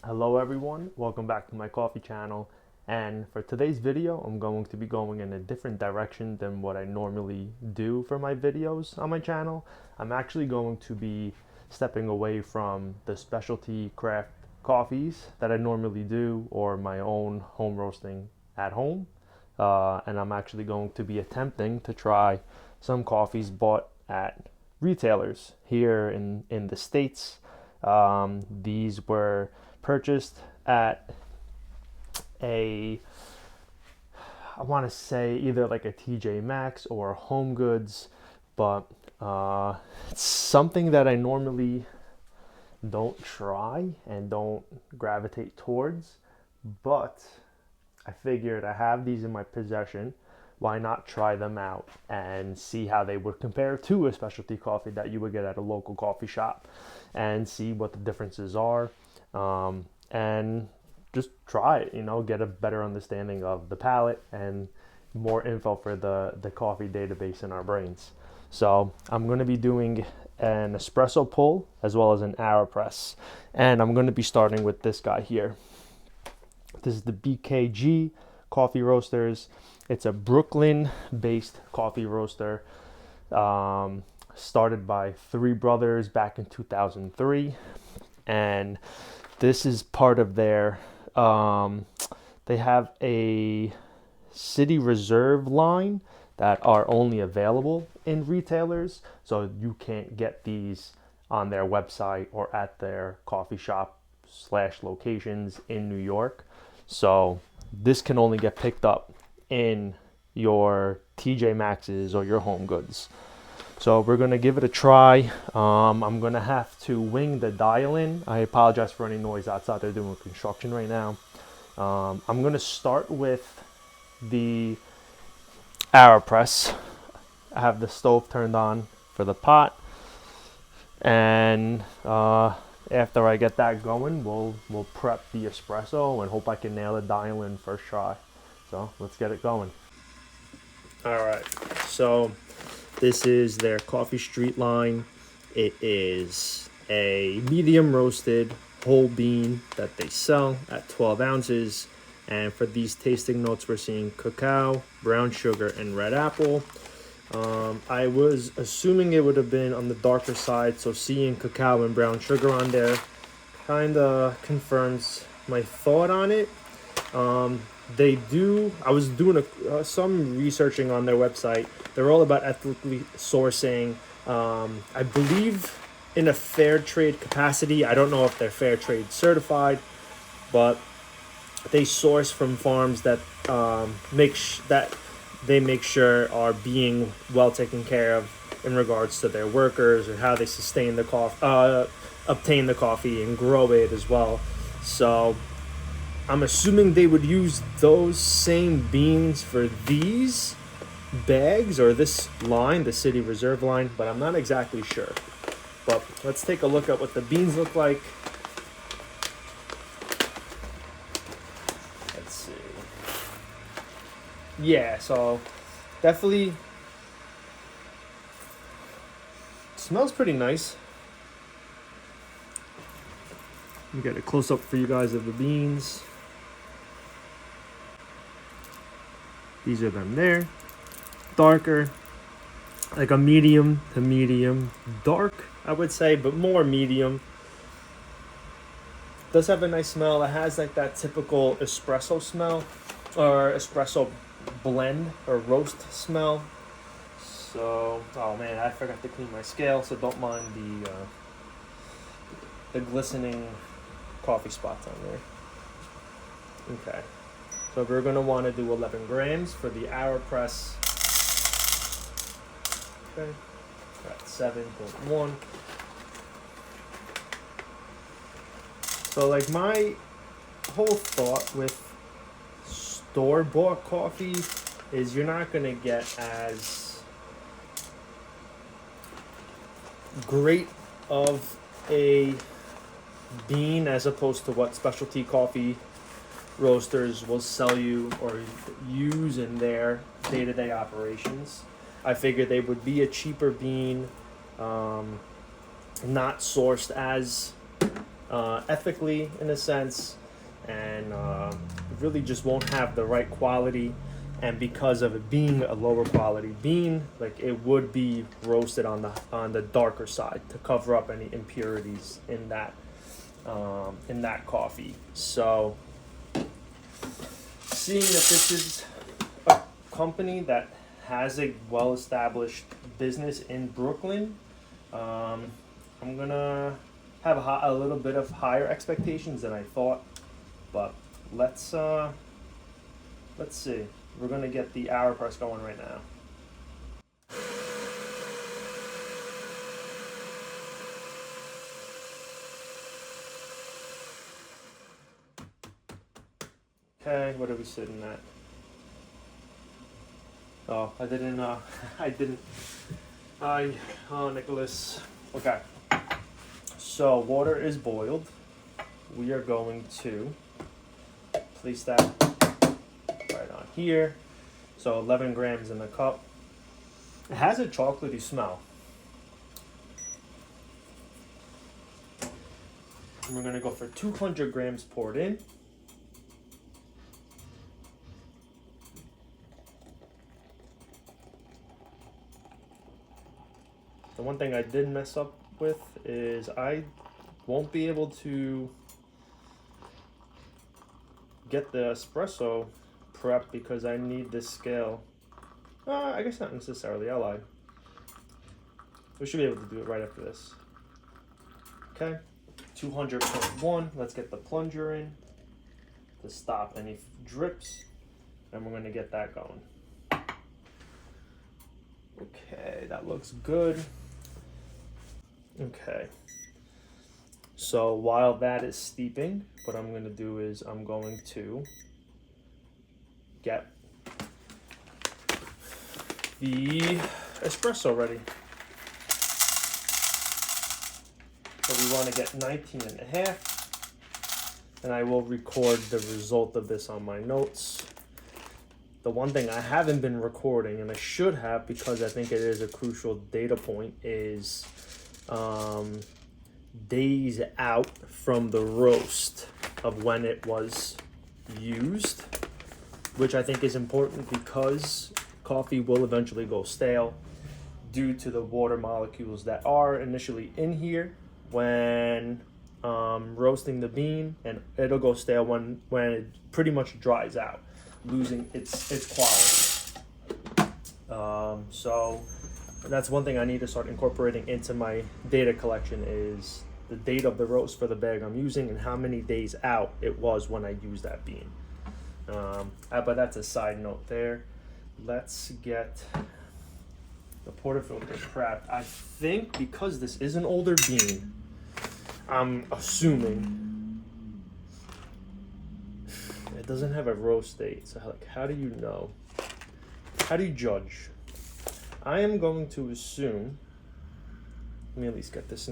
Hello everyone, welcome back to my coffee channel, and for today's video I'm going to be going in a different direction than what I normally do for my videos on my channel. I'm actually going to be stepping away from the specialty craft coffees that I normally do or my own home roasting at home, and I'm actually going to be attempting to try some coffees bought at retailers here in the States. These were purchased at a, I want to say either like a TJ Maxx or Home Goods, but it's something that I normally don't try and don't gravitate towards. But I figured I have these in my possession. Why not try them out and see how they would compare to a specialty coffee that you would get at a local coffee shop and see what the differences are, and just try it, get a better understanding of the palate and more info for the coffee database in our brains. So I'm going to be doing an espresso pull as well as an AeroPress, and I'm going to be starting with this guy here. This is the BKG Coffee Roasters. It's a Brooklyn-based coffee roaster, started by three brothers back in 2003, and this is part of their. They have a City Reserve line that are only available in retailers, so you can't get these on their website or at their coffee shop / locations in New York. So this can only get picked up in your TJ Maxx's or your Home Goods. So we're going to give it a try. I'm going to have to wing the dial in. I apologize for any noise outside. They're doing construction right now. I'm going to start with the AeroPress. I have the stove turned on for the pot. And after I get that going, we'll prep the espresso and hope I can nail the dial in first try. So let's get it going. All right, so this is their Coffee Street line. It is a medium roasted whole bean that they sell at 12 ounces. And for these tasting notes, we're seeing cacao, brown sugar, and red apple. I was assuming it would have been on the darker side, so seeing cacao and brown sugar on there kind of confirms my thought on it. I was doing some researching on their website. They're all about ethically sourcing. I believe in a fair trade capacity. I don't know if they're fair trade certified, but they source from farms that they make sure are being well taken care of in regards to their workers and how they sustain the obtain the coffee and grow it as well. So I'm assuming they would use those same beans for these bags or this line, the City Reserve line, but I'm not exactly sure. But let's take a look at what the beans look like. Let's see. Yeah, so definitely smells pretty nice. Let me get a close up for you guys of the beans. These are them there. Darker, like a medium to medium dark, I would say, but more medium. Does have a nice smell. It has like that typical espresso smell or espresso blend or roast smell. So, oh man, I forgot to clean my scale, so don't mind the glistening coffee spots on there. Okay. So we're going to want to do 11 grams for the AeroPress. Okay, got 7.1. So like my whole thought with store-bought coffee is you're not going to get as great of a bean as opposed to what specialty coffee roasters will sell you or use in their day-to-day operations. I figured they would be a cheaper bean, not sourced as ethically in a sense, and really just won't have the right quality. And because of it being a lower quality bean, like it would be roasted on the darker side to cover up any impurities in that coffee. So seeing that this is a company that has a well-established business in Brooklyn, I'm gonna have a little bit of higher expectations than I thought. But let's see. We're gonna get the AeroPress going right now. Okay, what are we sitting at? Oh, I didn't. Oh, Nicholas. Okay. So water is boiled. We are going to place that right on here. So 11 grams in the cup. It has a chocolatey smell. And we're gonna go for 200 grams poured in. The one thing I did mess up with is I won't be able to get the espresso prep because I need this scale. I guess not necessarily, I lied. We should be able to do it right after this. Okay, 200.1, let's get the plunger in to stop any drips, and we're gonna get that going. Okay, that looks good. Okay, so while that is steeping, what I'm going to do is I'm going to get the espresso ready. So we want to get 19 and a half, and I will record the result of this on my notes. The one thing I haven't been recording, and I should have because I think it is a crucial data point, is days out from the roast of when it was used, which I think is important because coffee will eventually go stale due to the water molecules that are initially in here when roasting the bean, and it'll go stale when it pretty much dries out, losing its quality. So that's one thing I need to start incorporating into my data collection is the date of the roast for the bag I'm using and how many days out it was when I used that bean. But that's a side note there. Let's get the portafilter prepped. I think because this is an older bean, I'm assuming it doesn't have a roast date. So like, how do you know? How do you judge? I am going to assume, let me at least get this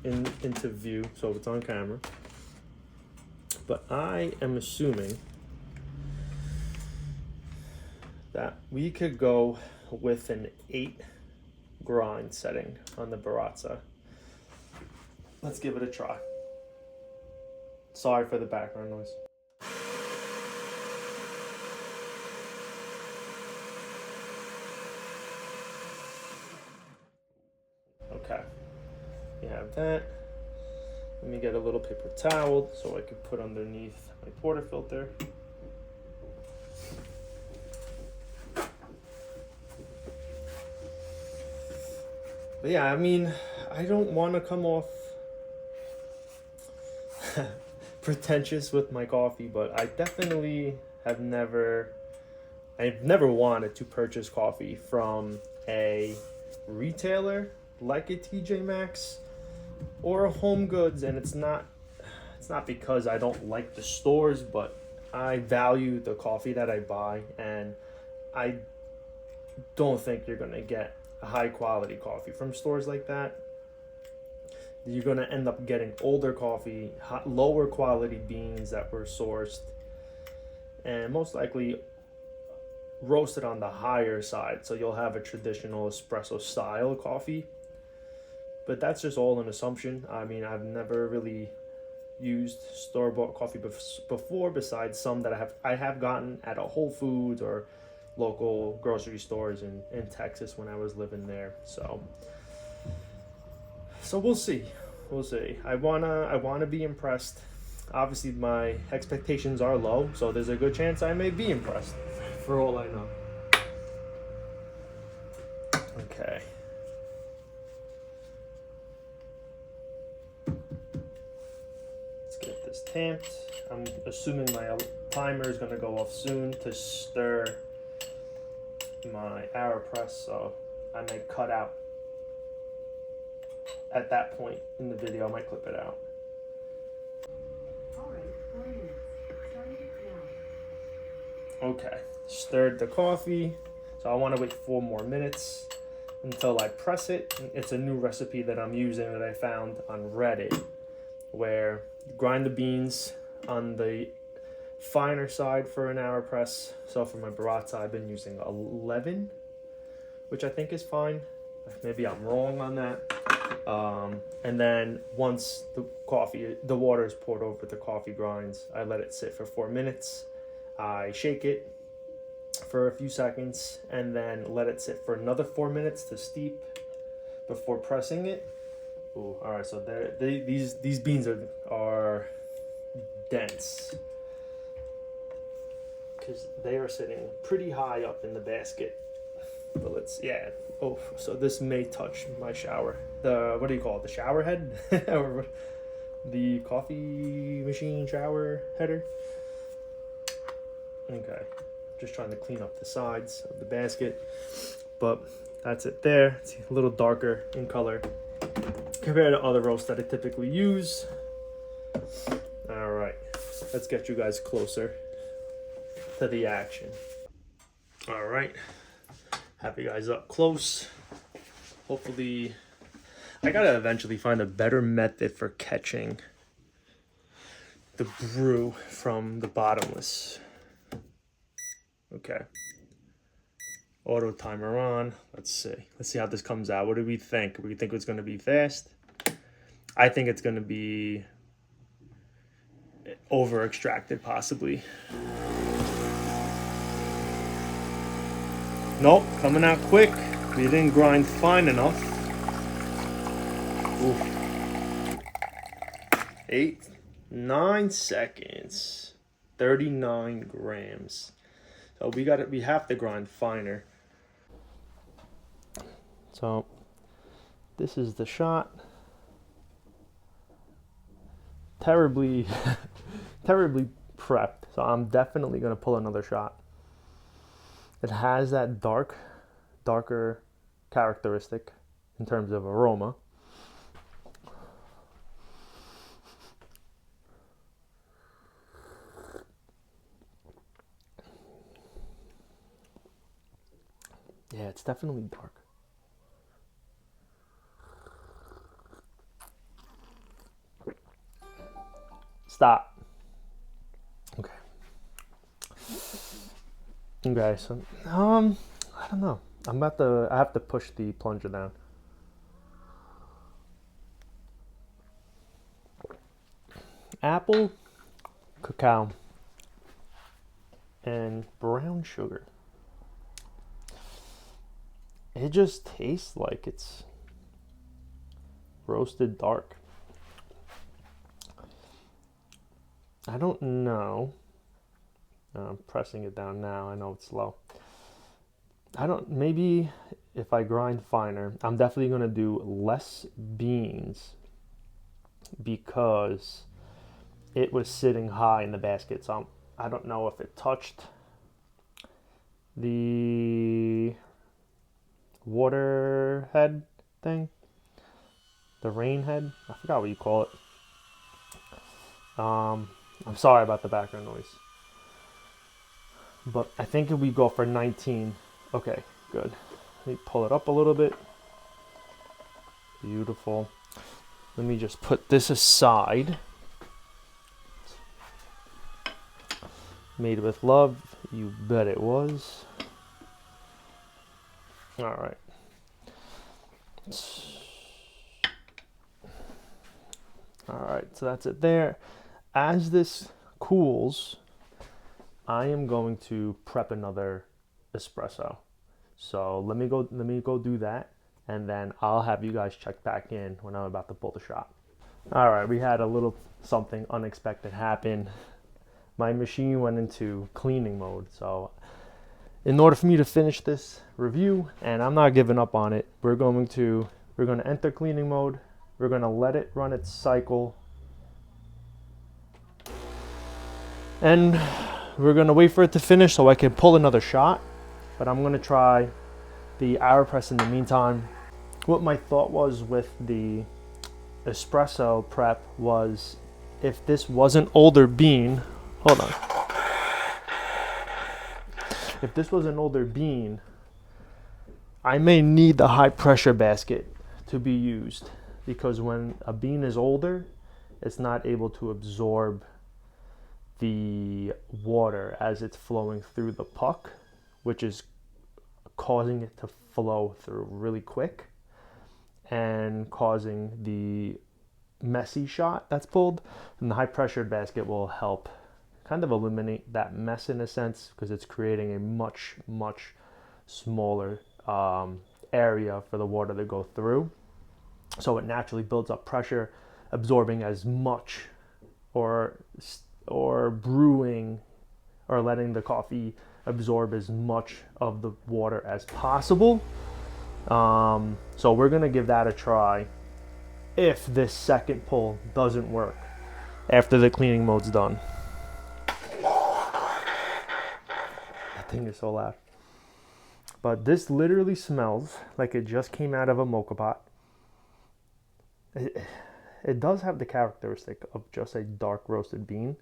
into view so it's on camera, but I am assuming that we could go with an 8 grind setting on the Baratza. Let's give it a try. Sorry for the background noise. Okay, you have that. Let me get a little paper towel so I can put underneath my portafilter. But yeah, I mean, I don't want to come off pretentious with my coffee, but I definitely I've never wanted to purchase coffee from a retailer like a TJ Maxx or a Home Goods, and it's not because I don't like the stores, but I value the coffee that I buy, and I don't think you're gonna get a high quality coffee from stores like that. You're gonna end up getting older coffee, lower quality beans that were sourced, and most likely roasted on the higher side. So you'll have a traditional espresso style coffee. But that's just all an assumption. I mean, I've never really used store-bought coffee before, besides some that I have gotten at a Whole Foods or local grocery stores in Texas when I was living there. So we'll see. We'll see. I wanna be impressed. Obviously my expectations are low, so there's a good chance I may be impressed, for all I know. Okay. Let's get this tamped. I'm assuming my timer is gonna go off soon to stir my AeroPress, so I may cut out at that point in the video. I might clip it out. Okay, stirred the coffee, so I want to wait 4 more minutes until I press it. It's a new recipe that I'm using that I found on Reddit, where you grind the beans on the finer side for an AeroPress. So for my burrata, I've been using 11, which I think is fine. Maybe I'm wrong on that. And then once the water is poured over the coffee grinds, I let it sit for 4 minutes. I shake it for a few seconds and then let it sit for another 4 minutes to steep before pressing it. Ooh, all right, so these beans are dense because they are sitting pretty high up in the basket. But so this may touch my shower. What do you call it? The shower head? Or the coffee machine shower header? Okay, just trying to clean up the sides of the basket, but that's it there. It's a little darker in color compared to other roasts that I typically use. All right, let's get you guys closer to the action. All right, have you guys up close. Hopefully, I gotta eventually find a better method for catching the brew from the bottomless. Okay. Auto timer on. Let's see how this comes out. What do we think? We think it's going to be fast. I think it's going to be over extracted, possibly. Nope, coming out quick. We didn't grind fine enough. Oof. 8, 9 seconds. 39 grams. So we have to grind finer. So this is the shot. Terribly prepped. So I'm definitely gonna pull another shot. It has that darker characteristic in terms of aroma. Yeah, it's definitely dark. Stop. Okay. Okay, so I don't know. I have to push the plunger down. Apple, cacao, and brown sugar. It just tastes like it's roasted dark. I don't know. I'm pressing it down now. I know it's low. Maybe if I grind finer, I'm definitely going to do less beans because it was sitting high in the basket. So I don't know if it touched the water head thing, the rain head. I forgot what you call it. I'm sorry about the background noise, but I think if we go for 19, okay, good. Let me pull it up a little bit. Beautiful. Let me just put this aside. Made with love, you bet it was. All right. All right, so that's it there. As this cools, I am going to prep another espresso. So let me go do that, and then I'll have you guys check back in when I'm about to pull the shot. All right, we had a little something unexpected happen. My machine went into cleaning mode. So in order for me to finish this review, and I'm not giving up on it, we're going to enter cleaning mode. We're going to let it run its cycle, and we're going to wait for it to finish so I can pull another shot. But I'm going to try the AeroPress in the meantime. What my thought was with the espresso prep was, if this was an older bean, hold on. If this was an older bean, I may need the high pressure basket to be used, because when a bean is older, it's not able to absorb the water as it's flowing through the puck, which is causing it to flow through really quick and causing the messy shot that's pulled. And the high pressure basket will help kind of eliminate that mess in a sense, because it's creating a much smaller area for the water to go through. So it naturally builds up pressure, absorbing as much, or brewing, or letting the coffee absorb as much of the water as possible. So we're gonna give that a try if this second pull doesn't work after the cleaning mode's done. That thing is so loud. But this literally smells like it just came out of a mocha pot. It does have the characteristic of just a dark roasted bean.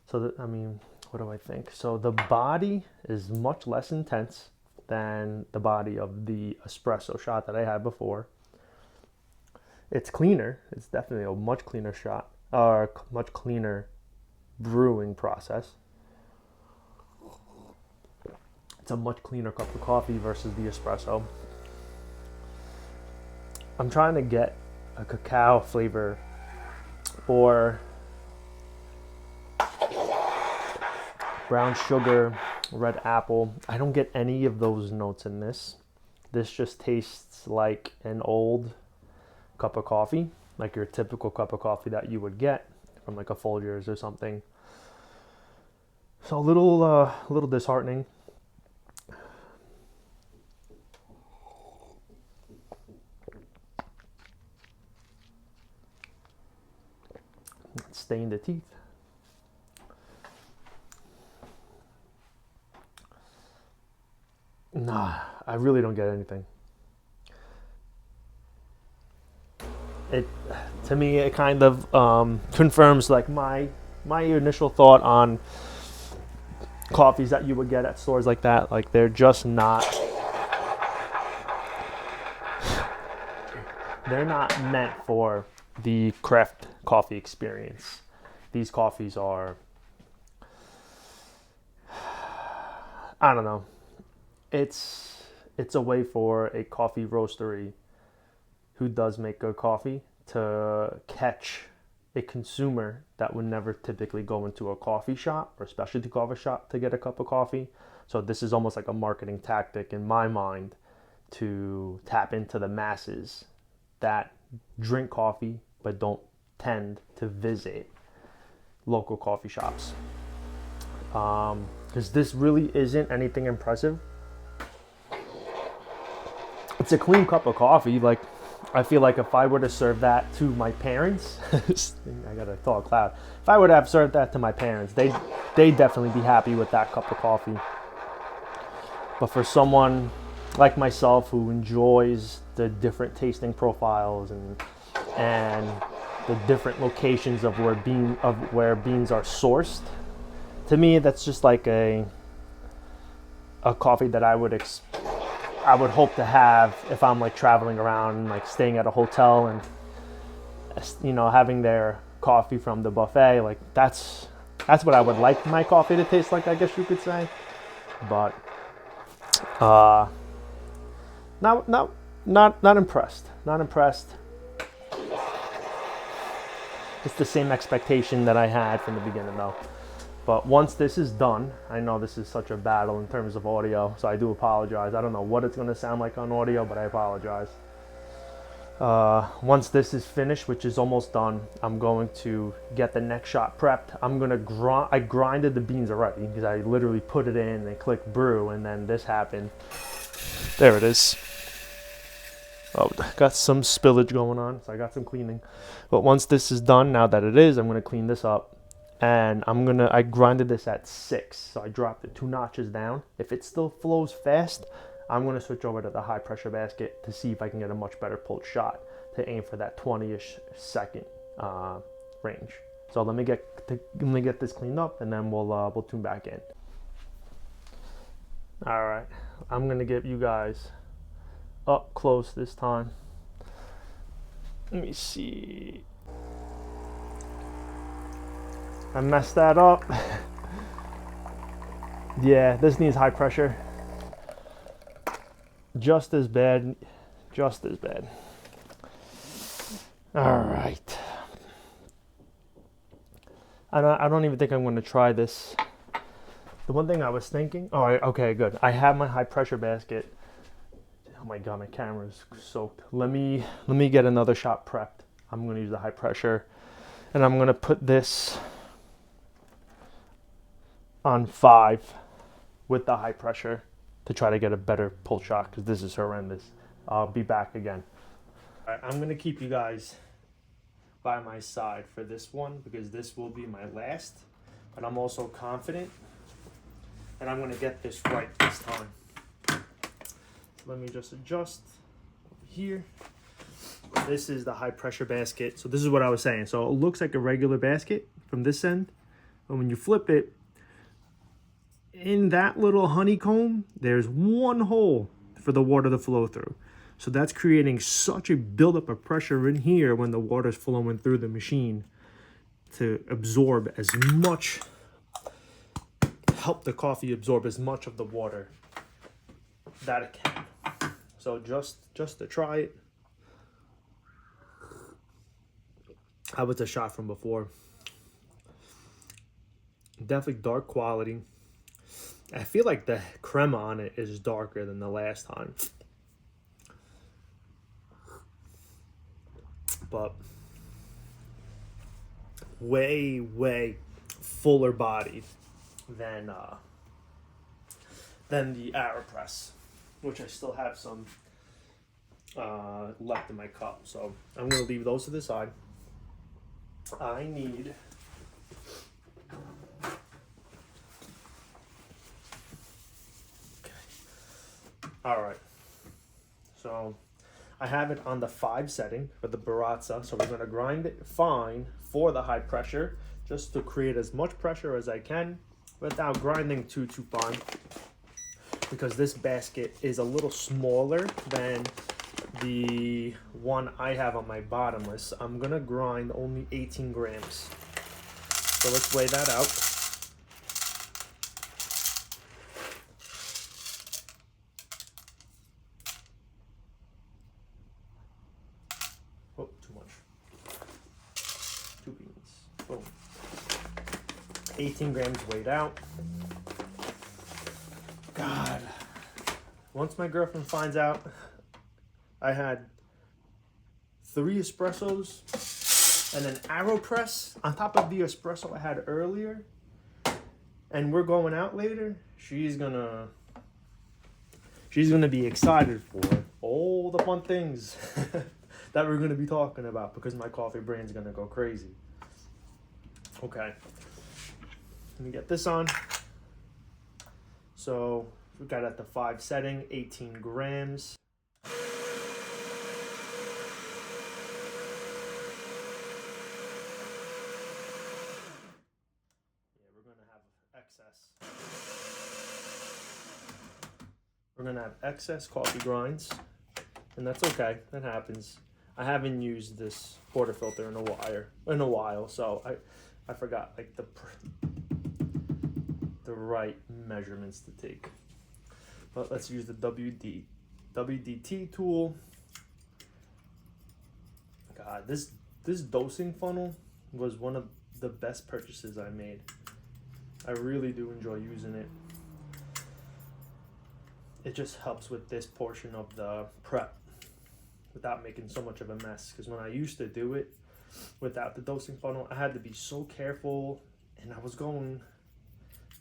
So I mean, what do I think? So the body is much less intense than the body of the espresso shot that I had before. It's cleaner. It's definitely a much cleaner shot, or much cleaner brewing process. It's a much cleaner cup of coffee versus the espresso. I'm trying to get a cacao flavor or brown sugar, red apple. I don't get any of those notes in this. This just tastes like an old cup of coffee, like your typical cup of coffee that you would get from like a Folgers or something. So a little disheartening. Stain the teeth. Nah, I really don't get anything. To me, it kind of confirms like my initial thought on coffees that you would get at stores like that. Like, they're just not, they're not meant for the craft coffee experience. These coffees are, I don't know. It's a way for a coffee roastery who does make good coffee to catch a consumer that would never typically go into a coffee shop or specialty coffee shop to get a cup of coffee. So this is almost like a marketing tactic in my mind to tap into the masses that drink coffee but don't tend to visit local coffee shops. Because this really isn't anything impressive. It's a clean cup of coffee. Like, I feel like if I were to serve that to my parents, I gotta talk loud. If I would have served that to my parents, they'd definitely be happy with that cup of coffee. But for someone like myself who enjoys the different tasting profiles and the different locations of where beans are sourced, to me that's just like a coffee that I would hope to have if I'm like traveling around and like staying at a hotel and, you know, having their coffee from the buffet. Like, that's what I would like my coffee to taste like, I guess you could say. But Not impressed. Not impressed. It's the same expectation that I had from the beginning though. But once this is done, I know this is such a battle in terms of audio, so I do apologize. I don't know what it's going to sound like on audio, but I apologize. Once this is finished, which is almost done, I'm going to get the next shot prepped. I'm going to I grinded the beans already because I literally put it in and clicked brew, and then this happened. There it is. Oh, got some spillage going on, so I got some cleaning. But once this is done, now that it is, I'm going to clean this up. And I grinded this at 6, so I dropped it 2 notches down. If it still flows fast, I'm going to switch over to the high pressure basket to see if I can get a much better pulled shot to aim for that 20-ish second range. So let me get this cleaned up, and then we'll tune back in. All right, I'm going to get you guys up close this time. Let me see. I messed that up. Yeah, this needs high pressure. Just as bad. Just as bad. All right. I don't even think I'm going to try this. The one thing I was thinking. All right. Okay. Good. I have my high pressure basket. Oh my god, my camera's soaked. Let me get another shot prepped. I'm going to use the high pressure, and I'm going to put this on 5 with the high pressure to try to get a better pull shot, because this is horrendous. I'll be back again. All right, I'm going to keep you guys by my side for this one because this will be my last, but I'm also confident and I'm going to get this right this time. Let me just adjust over here. This is the high pressure basket. So this is what I was saying. So it looks like a regular basket from this end, but when you flip it, in that little honeycomb, there's one hole for the water to flow through. So that's creating such a buildup of pressure in here when the water's flowing through the machine to absorb as much, help the coffee absorb as much of the water that it can. So just to try it, how was the shot from before? Definitely dark quality. I feel like the crema on it is darker than the last time. But way fuller bodied than the AeroPress, which I still have some left in my cup. So I'm going to leave those to the side. I need all right, so I have it on the 5 setting for the Baratza, so we're going to grind it fine for the high pressure, just to create as much pressure as I can without grinding too fine, because this basket is a little smaller than the one I have on my bottomless. I'm going to grind only 18 grams. So let's weigh that out. Oh, too much. 2 beans. Boom. 18 grams weighed out. God. Once my girlfriend finds out I had 3 espressos and an AeroPress on top of the espresso I had earlier, and we're going out later, she's gonna be excited for all the fun things that we're gonna be talking about, because my coffee brain's gonna go crazy. Okay, let me get this on. So we got at the 5 setting, 18 grams. We're gonna have excess coffee grinds, and that's okay. That happens. I haven't used this portafilter in a while, so I forgot like the right measurements to take. But let's use the WD WDT tool. God, this dosing funnel was one of the best purchases I made. I really do enjoy using it. It just helps with this portion of the prep without making so much of a mess. Because when I used to do it without the dosing funnel, I had to be so careful, and I was going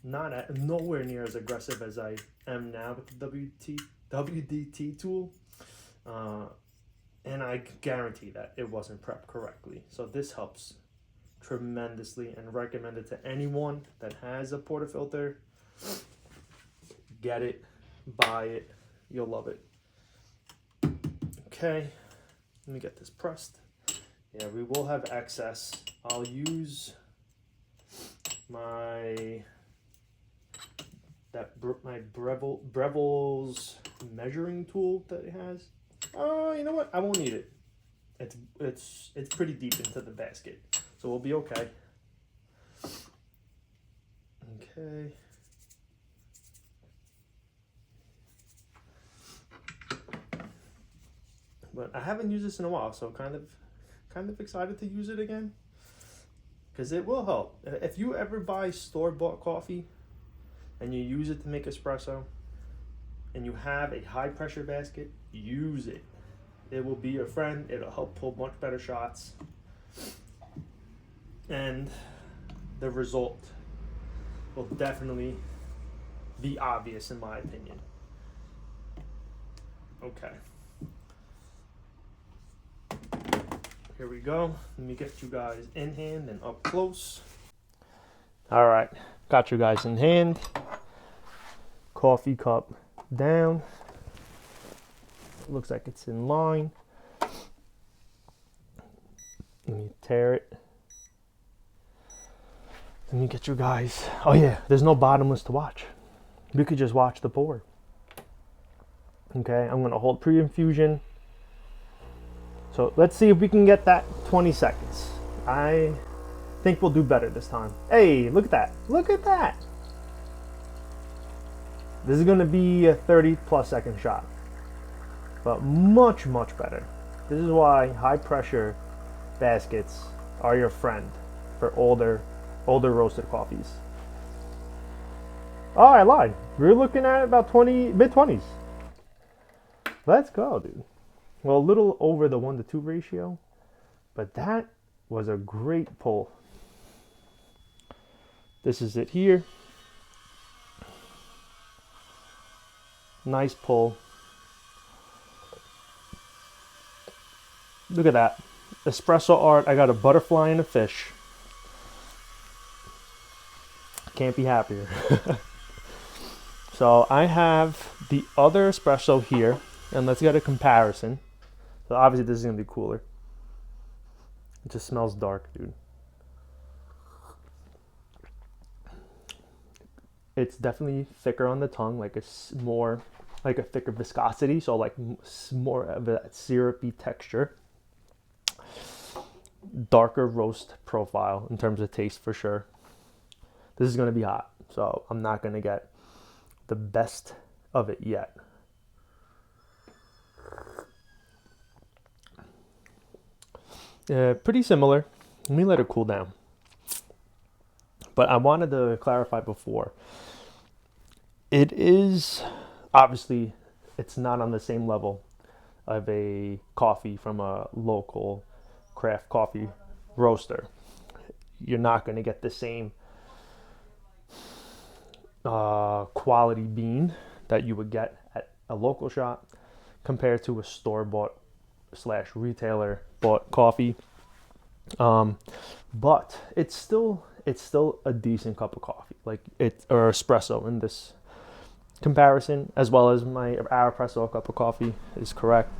nowhere near as aggressive as I am now with the WDT tool. And I guarantee that it wasn't prepped correctly. So this helps tremendously, and recommend it to anyone that has a portafilter. Get it, buy it, you'll love it. Okay, let me get this pressed. Yeah, we will have excess. I'll use my Breville's measuring tool that it has. Oh, you know what? I won't need it. It's pretty deep into the basket, so we'll be okay. Okay. But I haven't used this in a while, so kind of excited to use it again, because it will help. If you ever buy store-bought coffee and you use it to make espresso, and you have a high pressure basket, use it. It will be your friend. It'll help pull much better shots, and the result will definitely be obvious, in my opinion. Okay. Here we go. Let me get you guys in hand and up close. All right, got you guys in hand. Coffee cup down. Looks like it's in line. Let me tear it. Let me get you guys. Oh yeah, there's no bottomless to watch. We could just watch the pour. Okay, I'm gonna hold pre-infusion. So let's see if we can get that 20 seconds. I think we'll do better this time. Hey, look at that. Look at that. This is gonna be a 30+ second shot, but much, much better. This is why high pressure baskets are your friend for older roasted coffees. Oh, I lied. We're looking at about mid-20s. Let's go, dude. Well, a little over the 1-to-2 ratio, but that was a great pull. This is it here. Nice pull. Look at that. Espresso art. I got a butterfly and a fish. Can't be happier. So I have the other espresso here, and let's get a comparison. So obviously this is gonna be cooler. It just smells dark, dude. It's definitely thicker on the tongue, like it's more like a thicker viscosity, so like more of a syrupy texture. Darker roast profile in terms of taste for sure. This is gonna be hot, so I'm not gonna get the best of it yet. Pretty similar. Let me let it cool down. But I wanted to clarify before. It is, obviously, it's not on the same level of a coffee from a local craft coffee roaster. You're not going to get the same quality bean that you would get at a local shop compared to a store-bought / retailer bought coffee. But it's still a decent cup of coffee, like or espresso in this comparison, as well as my AeroPress cup of coffee is correct.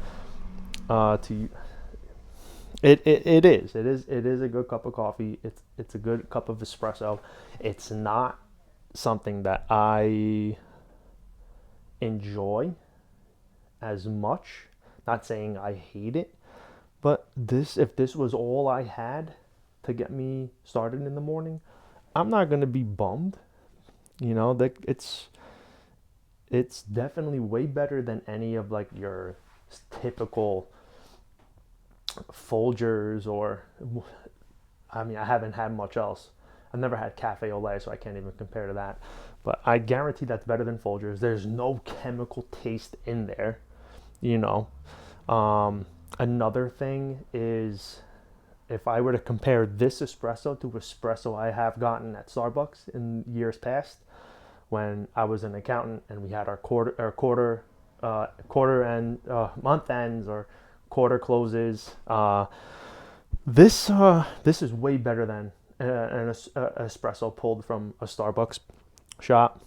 It is a good cup of coffee. It's a good cup of espresso. It's not something that I enjoy as much. Not saying I hate it, but if this was all I had to get me started in the morning, I'm not gonna be bummed. You know, that it's definitely way better than any of like your typical Folgers, or I mean, I haven't had much else. I've never had cafe au lait, so I can't even compare to that. But I guarantee that's better than Folgers. There's no chemical taste in there, you know. Another thing is, if I were to compare this espresso to espresso I have gotten at Starbucks in years past, when I was an accountant and we had our quarter and month ends or quarter closes, this is way better than an espresso pulled from a Starbucks shop.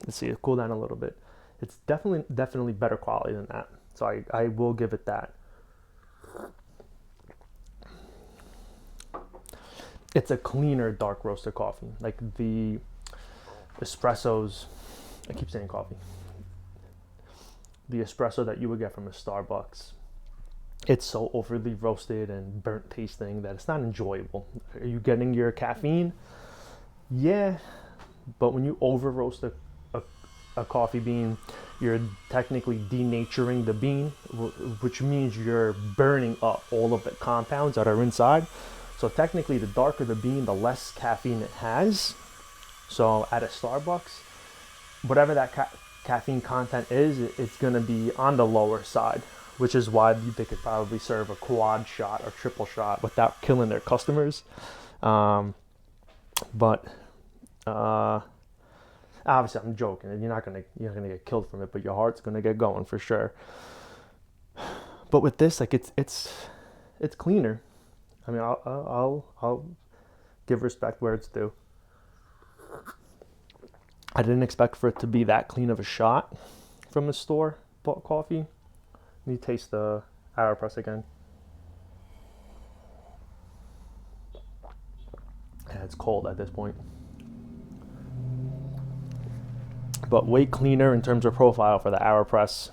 Let's see it cool down a little bit. It's definitely better quality than that. So I will give it that. It's a cleaner dark roaster coffee. Like the espressos, I keep saying coffee. The espresso that you would get from a Starbucks, it's so overly roasted and burnt tasting that it's not enjoyable. Are you getting your caffeine? Yeah, but when you over roast a coffee bean, you're technically denaturing the bean, which means you're burning up all of the compounds that are inside. So technically, the darker the bean, the less caffeine it has. So at a Starbucks, whatever that caffeine content is, it's going to be on the lower side, which is why they could probably serve a quad shot or triple shot without killing their customers. But obviously, I'm joking. You're not gonna get killed from it, but your heart's gonna get going for sure. But with this, like it's cleaner. I mean, I'll give respect where it's due. I didn't expect for it to be that clean of a shot from the store bought coffee. Let me taste the AeroPress again. Yeah, it's cold at this point. But way cleaner in terms of profile for the AeroPress.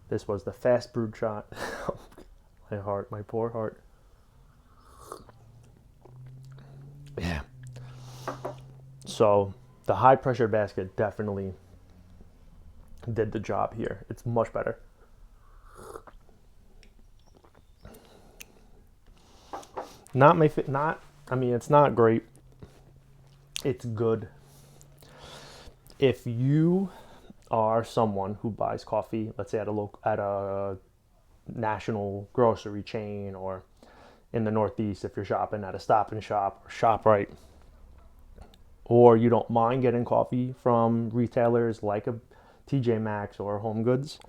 This was the fast brewed shot. My heart, my poor heart. Yeah. So the high pressure basket definitely did the job here. It's much better. I mean, it's not great. It's good. If you are someone who buys coffee, let's say at a national grocery chain, or in the Northeast if you're shopping at a Stop and Shop or ShopRite, or you don't mind getting coffee from retailers like a TJ Maxx or Home Goods,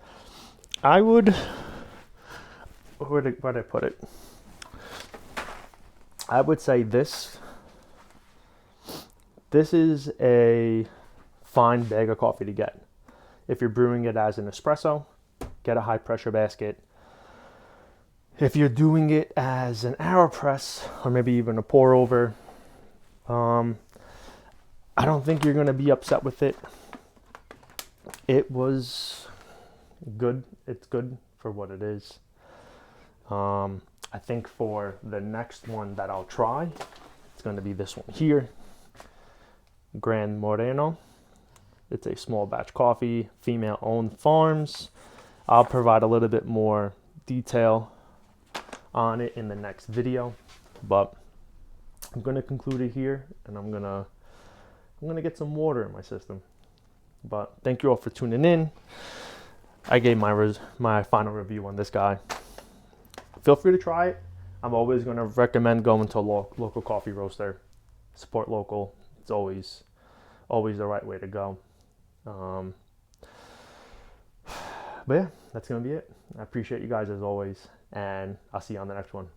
I would, where'd I put it? I would say this is a fine bag of coffee to get. If you're brewing it as an espresso, get a high pressure basket. If you're doing it as an AeroPress or maybe even a pour over, I don't think you're going to be upset with it. It was good. It's good for what it is. I think for the next one that I'll try, it's going to be this one here, Gran Moreno. It's a small batch coffee, female owned farms. I'll provide a little bit more detail on it in the next video, but I'm going to conclude it here, and I'm going to get some water in my system. But thank you all for tuning in. I gave my final review on this guy. Feel free to try it. I'm always going to recommend going to a local coffee roaster. Support local. It's always the right way to go. But yeah, that's going to be it. I appreciate you guys as always, and I'll see you on the next one.